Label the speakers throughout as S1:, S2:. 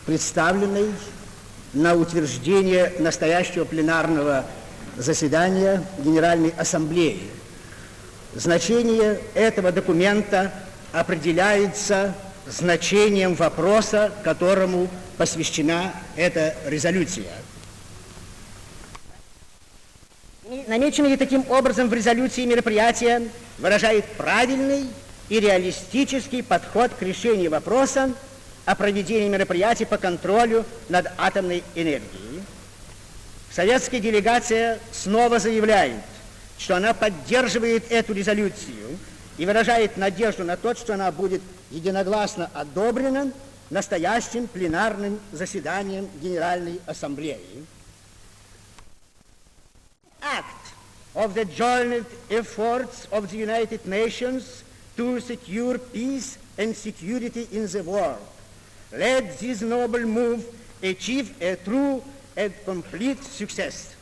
S1: представленный на утверждение настоящего пленарного заседания Генеральной Ассамблеи. Значение этого документа определяется значением вопроса, которому посвящена эта резолюция. Намеченные таким образом в резолюции мероприятия выражает правильный и реалистический подход к решению вопроса о проведении мероприятий по контролю над атомной энергией. Советская делегация снова заявляет, что она поддерживает эту резолюцию и выражает надежду на то, что она будет единогласно одобрена настоящим пленарным заседанием Генеральной Ассамблеи. Act of the joint efforts of the United Nations to secure peace and security in the world. Let this noble move achieve a true and complete success.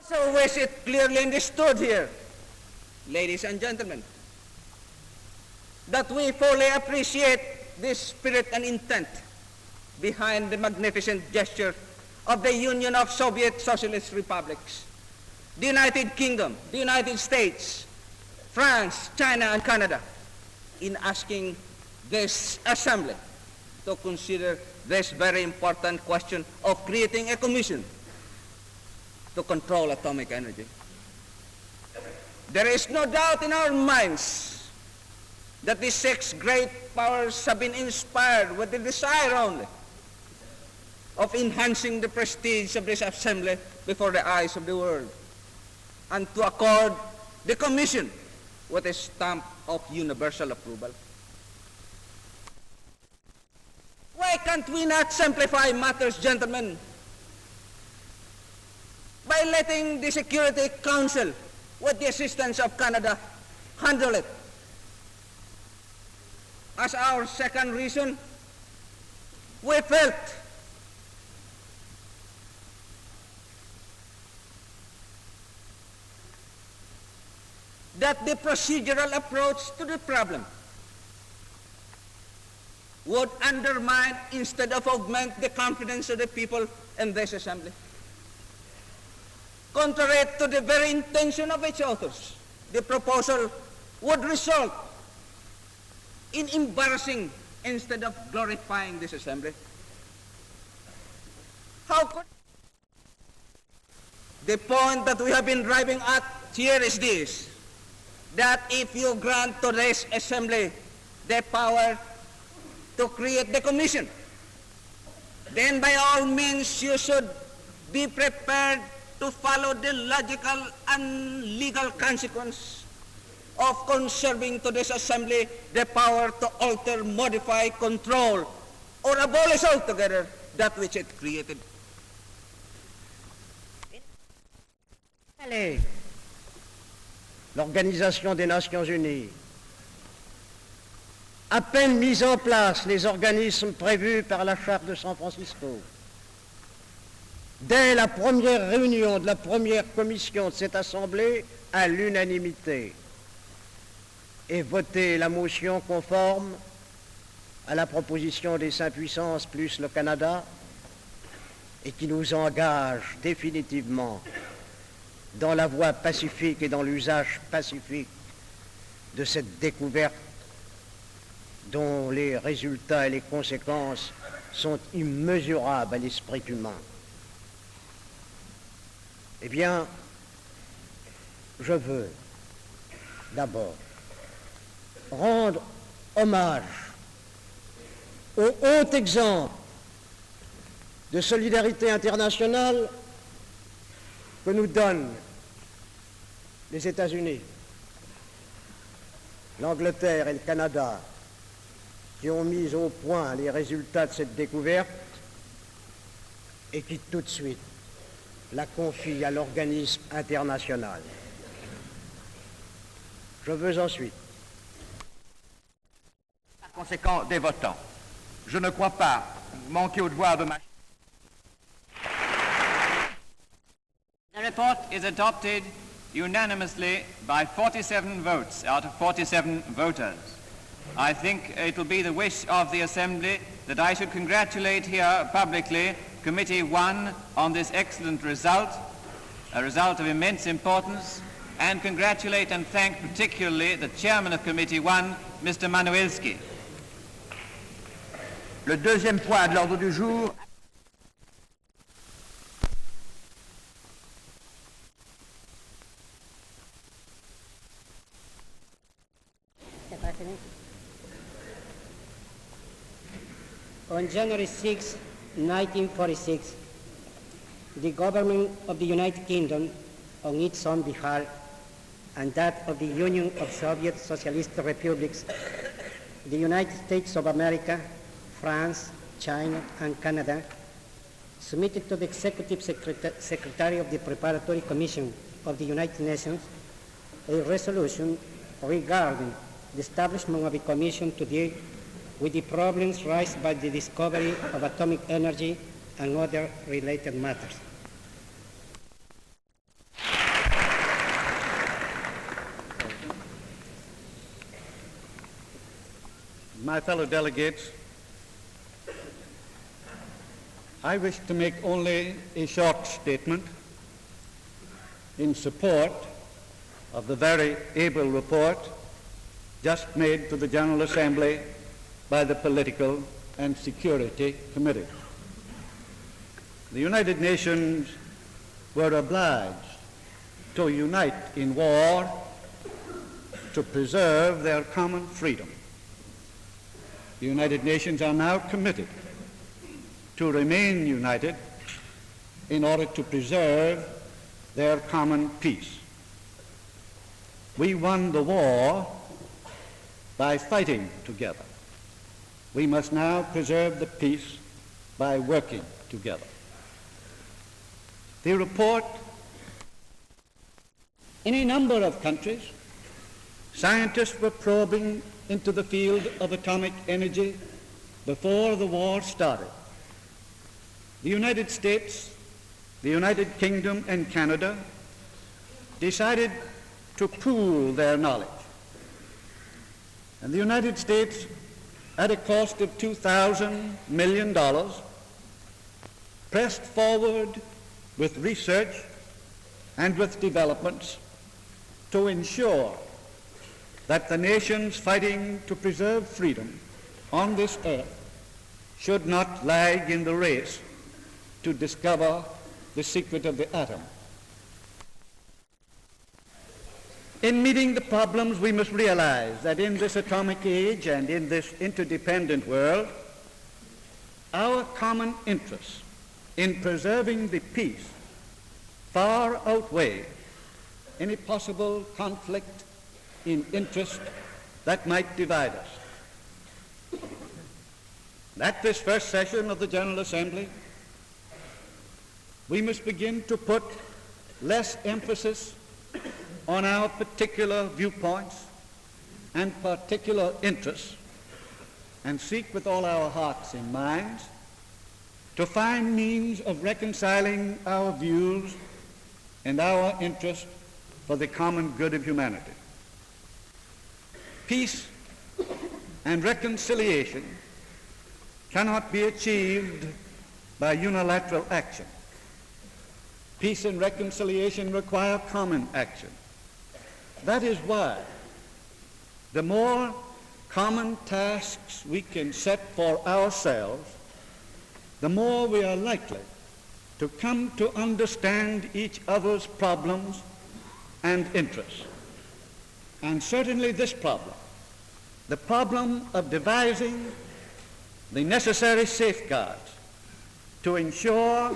S2: So wish it clearly understood here, ladies and gentlemen, that we fully appreciate the spirit and intent behind the magnificent gesture of the Union of Soviet Socialist Republics, the United Kingdom, the United States, France, China, and Canada, in asking this assembly to consider this very important question of creating a commission to control atomic energy. There is no doubt in our minds that the six great powers have been inspired with the desire only of enhancing the prestige of this assembly before the eyes of the world, and to accord the commission with a stamp of universal approval. Why can't we not simplify matters, gentlemen, by letting the Security Council, with the assistance of Canada, handle it? As our second reason, we felt that the procedural approach to the problem would undermine instead of augment the confidence of the people in this assembly. Contrary to the very intention of its authors, the proposal would result in embarrassing instead of glorifying this assembly. How could the point that we have been driving at here is this, that if you grant to this assembly the power to create the commission, then by all means you should be prepared to follow the logical and legal consequence of conserving to this assembly the power to alter, modify, control, or abolish altogether that which it created.
S1: L'Organisation des Nations Unies, à peine mis en place les organismes prévus par la Charte de San Francisco, dès la première réunion de la première commission de cette Assemblée, à l'unanimité, et voté la motion conforme à la proposition des 5 puissances plus le Canada, et qui nous engage définitivement dans la voie pacifique et dans l'usage pacifique de cette découverte dont les résultats et les conséquences sont immesurables à l'esprit humain. Eh bien, je veux d'abord rendre hommage au haut exemple de solidarité internationale que nous donnent les États-Unis, l'Angleterre et le Canada, qui ont mis au point les résultats de cette découverte et qui tout de suite la confient à l'organisme international. Je veux ensuite.
S3: Par conséquent, des votants. Je ne crois pas manquer au devoir de ma... The report is adopted unanimously by 47 votes out of 47 voters. I think it will be the wish of the Assembly that I should congratulate here publicly Committee 1 on this excellent result, a result of immense importance, and congratulate and thank particularly the Chairman of Committee 1, Mr. Manuelski.
S4: Le deuxième point de l'ordre du jour.
S5: On January 6, 1946, the government of the United Kingdom, on its own behalf, and that of the Union of Soviet Socialist Republics, the United States of America, France, China, and Canada, submitted to the Executive Secretary of the Preparatory Commission of the United Nations a resolution regarding the establishment of a commission to deal with the problems raised by the discovery of atomic energy and other related matters.
S6: My fellow delegates, I wish to make only a short statement in support of the very able report just made to the General Assembly by the Political and Security Committee. The United Nations were obliged to unite in war to preserve their common freedom. The United Nations are now committed to remain united in order to preserve their common peace. We won the war by fighting together. We must now preserve the peace by working together. The report, in a number of countries, scientists were probing into the field of atomic energy before the war started. The United States, the United Kingdom, and Canada decided to pool their knowledge. And the United States, at a cost of $2,000 million, pressed forward with research and with developments to ensure that the nations fighting to preserve freedom on this earth should not lag in the race to discover the secret of the atom. In meeting the problems, we must realize that in this atomic age and in this interdependent world, our common interests in preserving the peace far outweigh any possible conflict in interest that might divide us. At this first session of the General Assembly, we must begin to put less emphasis on our particular viewpoints and particular interests and seek with all our hearts and minds to find means of reconciling our views and our interests for the common good of humanity. Peace and reconciliation cannot be achieved by unilateral action. Peace and reconciliation require common action. That is why the more common tasks we can set for ourselves, the more we are likely to come to understand each other's problems and interests. And certainly this problem, the problem of devising the necessary safeguards to ensure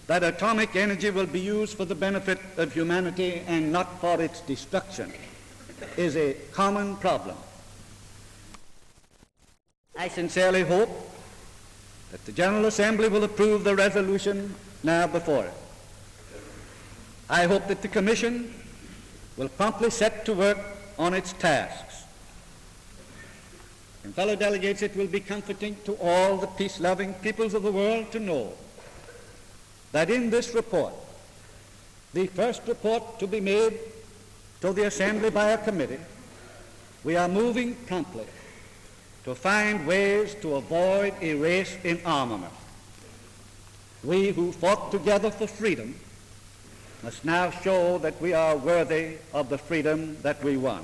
S6: that atomic energy will be used for the benefit of humanity and not for its destruction, is a common problem. I sincerely hope that the General Assembly will approve the resolution now before it. I hope that the Commission will promptly set to work on its tasks. And fellow delegates, it will be comforting to all the peace-loving peoples of the world to know that in this report, the first report to be made to the Assembly by a committee, we are moving promptly to find ways to avoid a race in armament. We who fought together for freedom must now show that we are worthy of the freedom that we won.